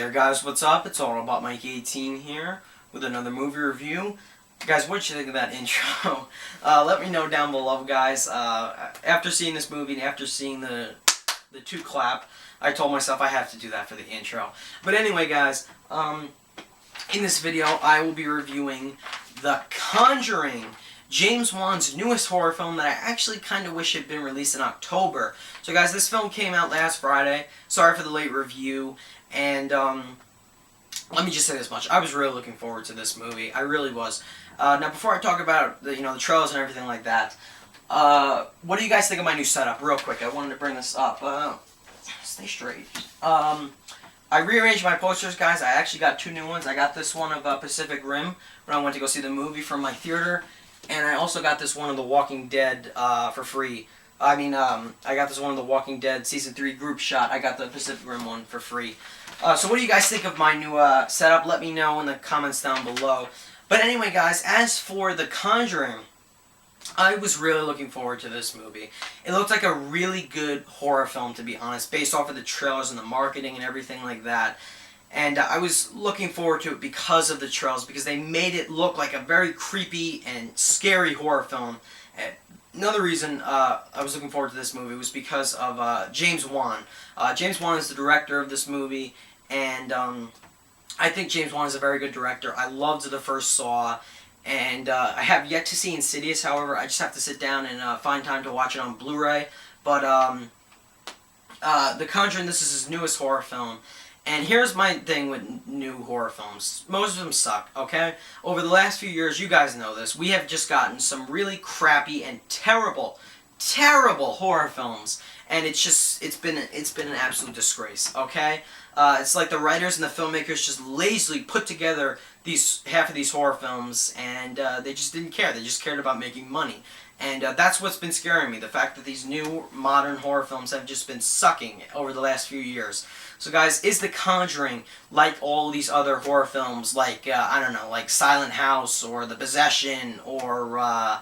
Hey there guys, what's up? It's all about Mike 18 here with another movie review. Guys, what did you think of that intro? Let me know down below, guys. After seeing this movie and after seeing the two clap, I told myself I have to do that for the intro. But anyway, guys, in this video I will be reviewing The Conjuring, James Wan's newest horror film that I actually kind of wish had been released in October. So guys, this film came out last Friday. Sorry for the late review. And let me just say this much. I was really looking forward to this movie. I really was. Now before I talk about the trailers and everything like that, what do you guys think of my new setup? Real quick, I wanted to bring this up. Stay straight. I rearranged my posters, guys. I actually got two new ones. I got this one of Pacific Rim when I went to go see the movie from my theater. And I also got this one of The Walking Dead for free. I got this one of The Walking Dead Season 3 group shot. I got the Pacific Rim one for free. So what do you guys think of my new setup? Let me know in the comments down below. But anyway, guys, as for The Conjuring, I was really looking forward to this movie. It looked like a really good horror film, to be honest, based off of the trailers and the marketing and everything like that. And I was looking forward to it because of the trailers, because they made it look like a very creepy and scary horror film. Another reason I was looking forward to this movie was because of James Wan. James Wan is the director of this movie, and I think James Wan is a very good director. I loved the first Saw, and I have yet to see Insidious, however. I just have to sit down and find time to watch it on Blu-ray. But The Conjuring, this is his newest horror film. And here's my thing with new horror films. Most of them suck, okay? Over the last few years, you guys know this, we have just gotten some really crappy and terrible horror films. And it's been an absolute disgrace, okay? It's like the writers and the filmmakers just lazily put together half of these horror films, and they just didn't care. They just cared about making money. And that's what's been scaring me, the fact that these new modern horror films have just been sucking over the last few years. So guys, is The Conjuring like all these other horror films, like, I don't know, like Silent House, or The Possession, or, I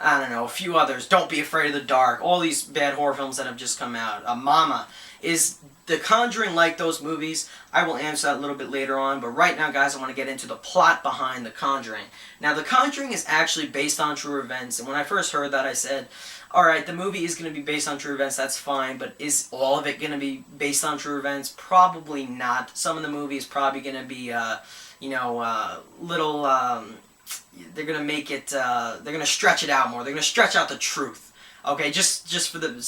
don't know, a few others, Don't Be Afraid of the Dark, all these bad horror films that have just come out, Mama? Is The Conjuring like those movies? I will answer that a little bit later on, but right now, guys, I want to get into the plot behind The Conjuring. Now, The Conjuring is actually based on true events, and when I first heard that, I said, alright, the movie is going to be based on true events, that's fine, but is all of it going to be based on true events? Probably not. Some of the movie is probably going to be, little, they're going to make it, they're going to stretch it out more. They're going to stretch out the truth, okay, just for the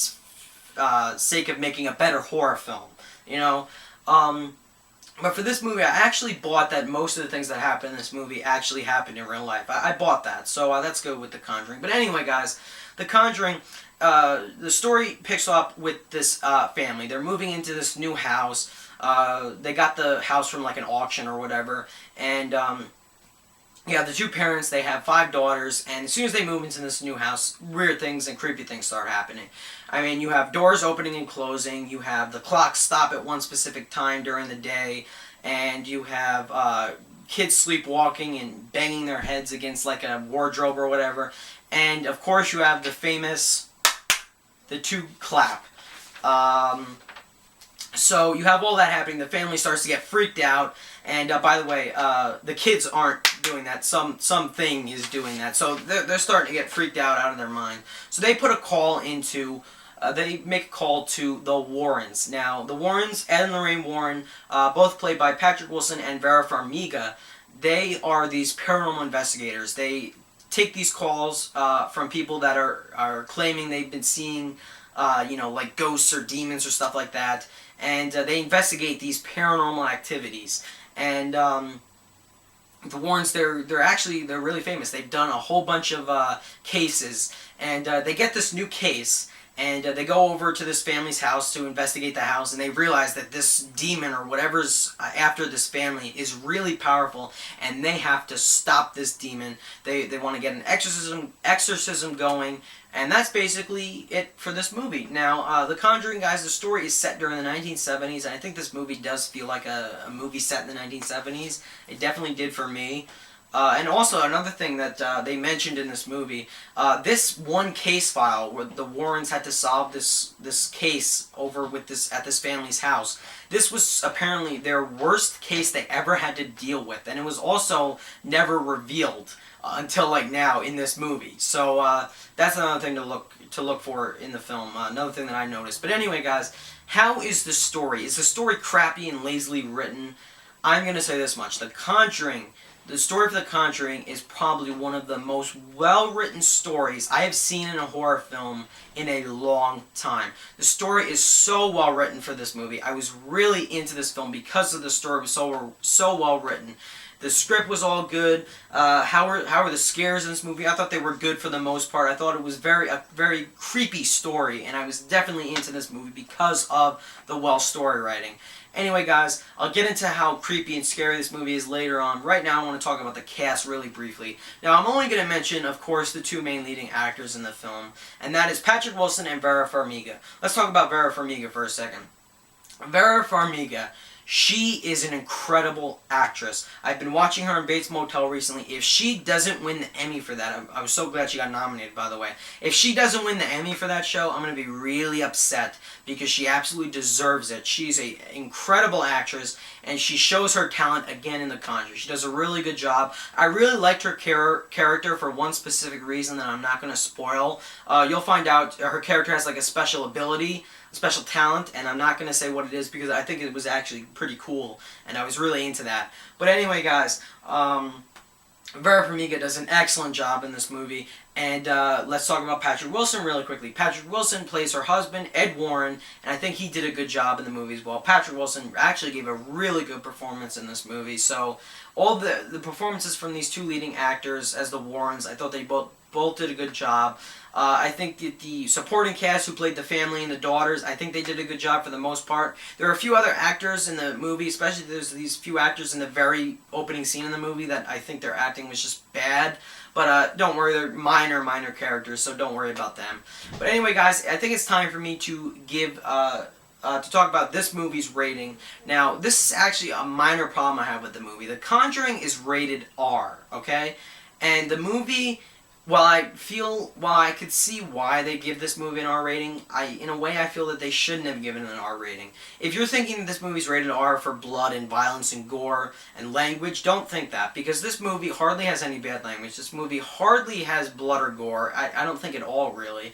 sake of making a better horror film, you know? But for this movie, I actually bought that most of the things that happen in this movie actually happened in real life. I bought that, so that's good with The Conjuring. But anyway, guys, The Conjuring, the story picks up with this family. They're moving into this new house. They got the house from like an auction or whatever, and yeah, the two parents, they have 5 daughters, and as soon as they move into this new house, weird things and creepy things start happening. I mean, you have doors opening and closing, you have the clocks stop at one specific time during the day, and you have kids sleepwalking and banging their heads against like a wardrobe or whatever, and of course you have the famous, the 2 clap. So you have all that happening, the family starts to get freaked out, and by the way, the kids aren't doing that, something is doing that, so they're starting to get freaked out of their mind. So they put a call into, they make a call to the Warrens. Now, the Warrens, Ed and Lorraine Warren, both played by Patrick Wilson and Vera Farmiga, they are these paranormal investigators. They take these calls from people that are claiming they've been seeing, like ghosts or demons or stuff like that, and they investigate these paranormal activities. And the Warrens, they're really famous. They've done a whole bunch of cases, and they get this new case, and they go over to this family's house to investigate the house, and they realize that this demon or whatever's after this family is really powerful, and they have to stop this demon. They want to get an exorcism going, and that's basically it for this movie. Now, The Conjuring, guys, the story is set during the 1970s, and I think this movie does feel like a movie set in the 1970s. It definitely did for me. And also another thing that they mentioned in this movie, this one case file where the Warrens had to solve this case over with at this family's house. This was apparently their worst case they ever had to deal with, and it was also never revealed until like now in this movie. So that's another thing to look for in the film. Another thing that I noticed. But anyway, guys, how is the story? Is the story crappy and lazily written? I'm gonna say this much: The Conjuring. The story for The Conjuring is probably one of the most well-written stories I have seen in a horror film in a long time. The story is so well-written for this movie. I was really into this film because of the story was so well-written. The script was all good. How were the scares in this movie? I thought they were good for the most part. I thought it was a very creepy story, and I was definitely into this movie because of the well story writing. Anyway, guys, I'll get into how creepy and scary this movie is later on. Right now, I want to talk about the cast really briefly. Now, I'm only going to mention, of course, the two main leading actors in the film, and that is Patrick Wilson and Vera Farmiga. Let's talk about Vera Farmiga for a second. Vera Farmiga, she is an incredible actress. I've been watching her in Bates Motel recently. If she doesn't win the Emmy for that, I was so glad she got nominated, by the way. If she doesn't win the Emmy for that show, I'm going to be really upset because she absolutely deserves it. She's an incredible actress, and she shows her talent again in The Conjuring. She does a really good job. I really liked her character for one specific reason that I'm not going to spoil. You'll find out her character has like a special ability, special talent, and I'm not going to say what it is because I think it was actually pretty cool, and I was really into that. But anyway, guys, Vera Farmiga does an excellent job in this movie, and let's talk about Patrick Wilson really quickly. Patrick Wilson plays her husband, Ed Warren, and I think he did a good job in the movie as well. Patrick Wilson actually gave a really good performance in this movie, so all the performances from these two leading actors as the Warrens, I thought they both did a good job. I think that the supporting cast who played the family and the daughters, I think they did a good job for the most part. There are a few other actors in the movie, especially there's these few actors in the very opening scene in the movie that I think their acting was just bad. But don't worry, they're minor characters, so don't worry about them. But anyway, guys, I think it's time for me to give to talk about this movie's rating. Now, this is actually a minor problem I have with the movie. The Conjuring is rated R, okay? And the movie, while I could see why they give this movie an R rating, in a way I feel that they shouldn't have given it an R rating. If you're thinking that this movie's rated R for blood and violence and gore and language, don't think that, because this movie hardly has any bad language. This movie hardly has blood or gore. I don't think at all, really.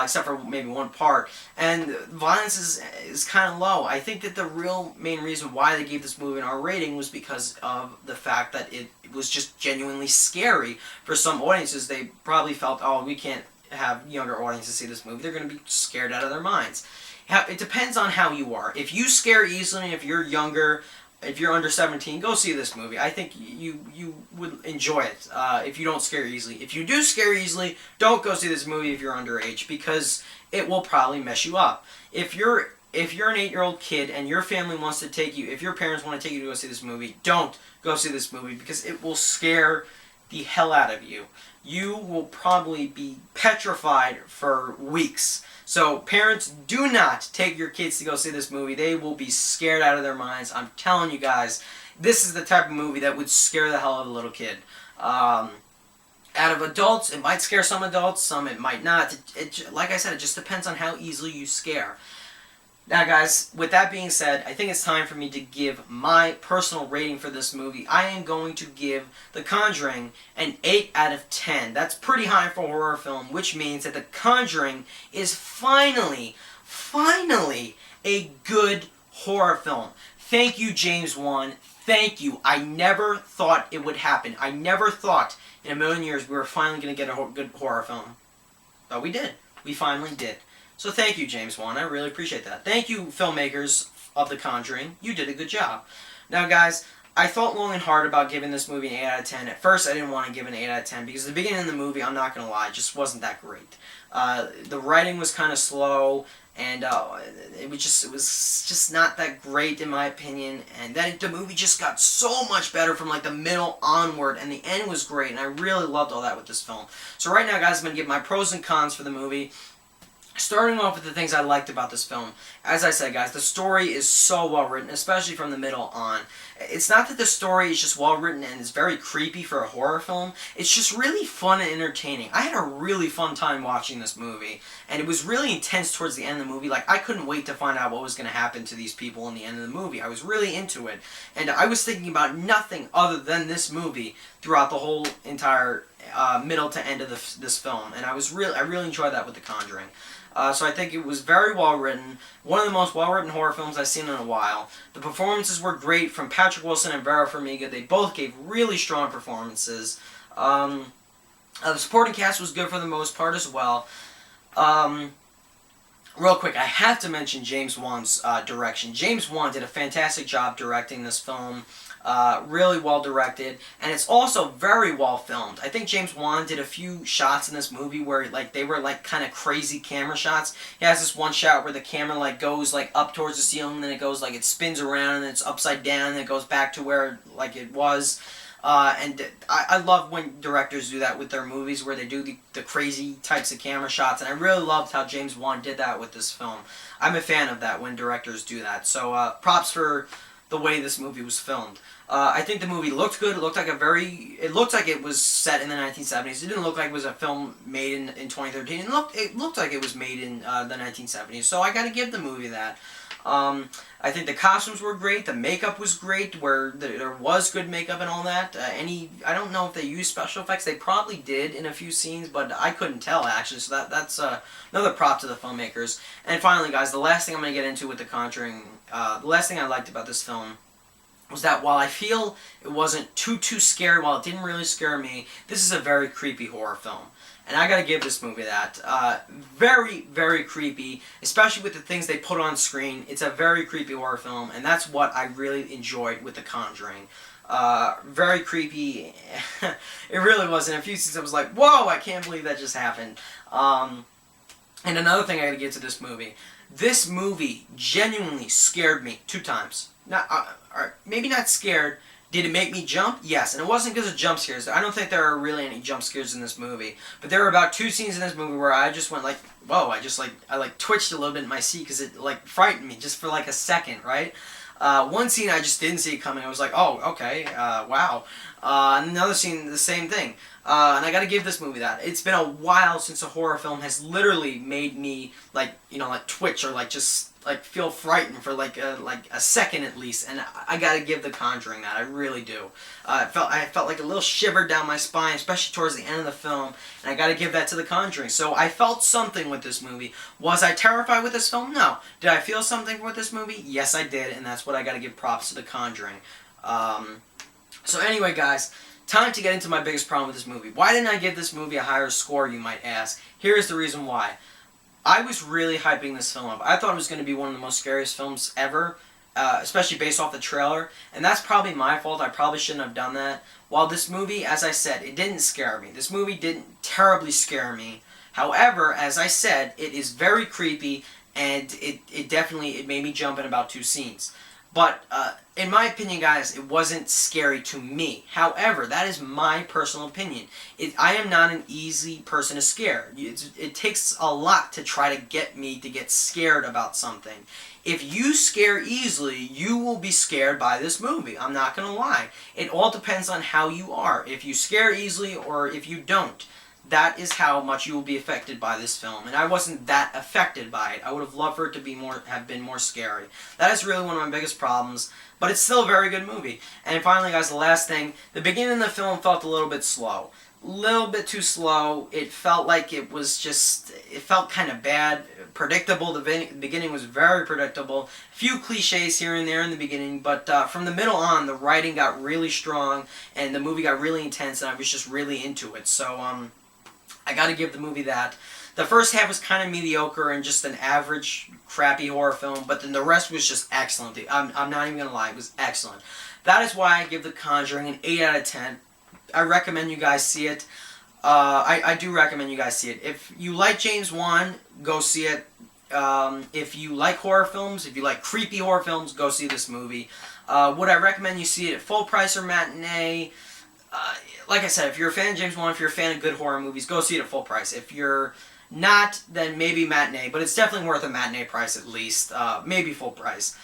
Except for maybe one part. And violence is kind of low. I think that the real main reason why they gave this movie an R rating was because of the fact that it was just genuinely scary. For some audiences, they probably felt, oh, we can't have younger audiences see this movie. They're going to be scared out of their minds. It depends on how you are. If you scare easily, if you're younger, if you're under 17, go see this movie. I think you would enjoy it if you don't scare easily. If you do scare easily, don't go see this movie if you're underage, because it will probably mess you up. If you're an 8-year-old kid and your family wants to take you, if your parents want to take you to go see this movie, don't go see this movie because it will scare the hell out of you. You will probably be petrified for weeks. So parents, do not take your kids to go see this movie. They will be scared out of their minds. I'm telling you guys, this is the type of movie that would scare the hell out of a little kid. Out of adults, it might scare some adults, some it might not. Like I said, it just depends on how easily you scare. Now guys, with that being said, I think it's time for me to give my personal rating for this movie. I am going to give The Conjuring an 8 out of 10. That's pretty high for a horror film, which means that The Conjuring is finally a good horror film. Thank you, James Wan. Thank you. I never thought it would happen. I never thought in a million years we were finally going to get a good horror film. But we did. We finally did. So thank you, James Wan. I really appreciate that. Thank you, filmmakers of The Conjuring. You did a good job. Now, guys, I thought long and hard about giving this movie an 8 out of 10. At first, I didn't want to give it an 8 out of 10 because the beginning of the movie, I'm not going to lie, just wasn't that great. The writing was kind of slow, and it was just not that great in my opinion. And then the movie just got so much better from like the middle onward, and the end was great, and I really loved all that with this film. So right now, guys, I'm going to give my pros and cons for the movie. Starting off with the things I liked about this film, as I said, guys, the story is so well written, especially from the middle on. It's not that the story is just well written and is very creepy for a horror film. It's just really fun and entertaining. I had a really fun time watching this movie, and it was really intense towards the end of the movie. Like, I couldn't wait to find out what was going to happen to these people in the end of the movie. I was really into it, and I was thinking about nothing other than this movie throughout the whole entire middle to end of this film, and I really enjoyed that with The Conjuring. So I think it was very well written. One of the most well written horror films I've seen in a while. The performances were great from Patrick Wilson and Vera Farmiga. They both gave really strong performances. The supporting cast was good for the most part as well. Real quick, I have to mention James Wan's direction. James Wan did a fantastic job directing this film. Really well directed, and it's also very well filmed. I think James Wan did a few shots in this movie where they were kind of crazy camera shots. He has this one shot where the camera goes up towards the ceiling, and then it goes it spins around, and then it's upside down, and then it goes back to where it was. And I love when directors do that with their movies, where they do the crazy types of camera shots, and I really loved how James Wan did that with this film. I'm a fan of that when directors do that. So props for the way this movie was filmed. I think the movie looked good. It looked like it was set in the 1970s. It didn't look like it was a film made in 2013. It looked like it was made in the 1970s. So I got to give the movie that. I think the costumes were great. The makeup was great, where there was good makeup and all that. I don't know if they used special effects. They probably did in a few scenes, but I couldn't tell actually. So that's another prop to the filmmakers. And finally, guys, the last thing I'm going to get into with The Conjuring, the last thing I liked about this film was that while I feel it wasn't too scary, while it didn't really scare me, this is a very creepy horror film. And I gotta give this movie that. Very, very creepy, especially with the things they put on screen. It's a very creepy horror film, and that's what I really enjoyed with The Conjuring. Very creepy. It really was. In a few scenes I was like, whoa, I can't believe that just happened. And another thing I gotta give to this movie genuinely scared me 2 times. Maybe not scared. Did it make me jump? Yes, and it wasn't because of jump scares. I don't think there are really any jump scares in this movie. But there were about 2 scenes in this movie where I just went whoa, I twitched a little bit in my seat because it frightened me just for a second, right? One scene I just didn't see it coming. I was like, oh, okay, wow. And another scene, the same thing. And I gotta give this movie that. It's been a while since a horror film has literally made me twitch or just feel frightened for a second at least. And I gotta give The Conjuring that. I really do. I felt like a little shiver down my spine, especially towards the end of the film. And I gotta give that to The Conjuring. So I felt something with this movie. Was I terrified with this film? No. Did I feel something with this movie? Yes, I did. And that's what I gotta give props to The Conjuring. So anyway, guys. Time to get into my biggest problem with this movie. Why didn't I give this movie a higher score, you might ask? Here is the reason why. I was really hyping this film up. I thought it was going to be one of the most scariest films ever, especially based off the trailer. And that's probably my fault. I probably shouldn't have done that. While this movie, as I said, it didn't scare me. This movie didn't terribly scare me. However, as I said, it is very creepy, and it definitely made me jump in about 2 scenes. But in my opinion, guys, it wasn't scary to me. However, that is my personal opinion. I am not an easy person to scare. It takes a lot to try to get me to get scared about something. If you scare easily, you will be scared by this movie. I'm not going to lie. It all depends on how you are. If you scare easily or if you don't. That is how much you will be affected by this film, and I wasn't that affected by it. I would have loved for it to have been more scary. That is really one of my biggest problems, but it's still a very good movie. And finally, guys, the last thing, the beginning of the film felt a little bit slow. A little bit too slow. It felt like it felt kind of bad, predictable. The beginning was very predictable. A few cliches here and there in the beginning, but from the middle on, the writing got really strong, and the movie got really intense, and I was just really into it. So, I gotta give the movie that. The first half was kind of mediocre and just an average, crappy horror film, but then the rest was just excellent. I'm not even gonna lie, it was excellent. That is why I give The Conjuring an 8 out of 10. I recommend you guys see it. I do recommend you guys see it. If you like James Wan, go see it. If you like horror films, if you like creepy horror films, go see this movie. Would I recommend you see it at full price or matinee? Like I said, if you're a fan of James Wan, if you're a fan of good horror movies, go see it at full price. If you're not, then maybe matinee, but it's definitely worth a matinee price at least, maybe full price.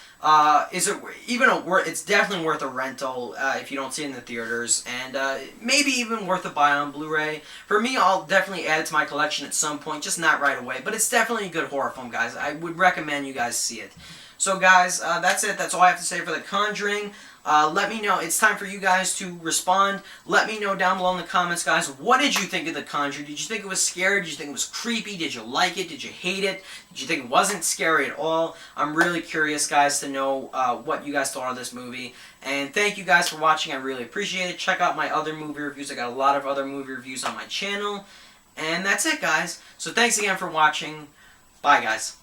Is it even it's definitely worth a rental if you don't see it in the theaters, and maybe even worth a buy on Blu-ray. For me, I'll definitely add it to my collection at some point, just not right away. But it's definitely a good horror film, guys. I would recommend you guys see it. So, guys, that's it. That's all I have to say for The Conjuring. Let me know. It's time for you guys to respond. Let me know down below in the comments, guys. What did you think of The Conjuring? Did you think it was scary? Did you think it was creepy? Did you like it? Did you hate it? Did you think it wasn't scary at all? I'm really curious, guys, to know what you guys thought of this movie. And thank you guys for watching. I really appreciate it. Check out my other movie reviews. I got a lot of other movie reviews on my channel. And that's it, guys. So thanks again for watching. Bye, guys.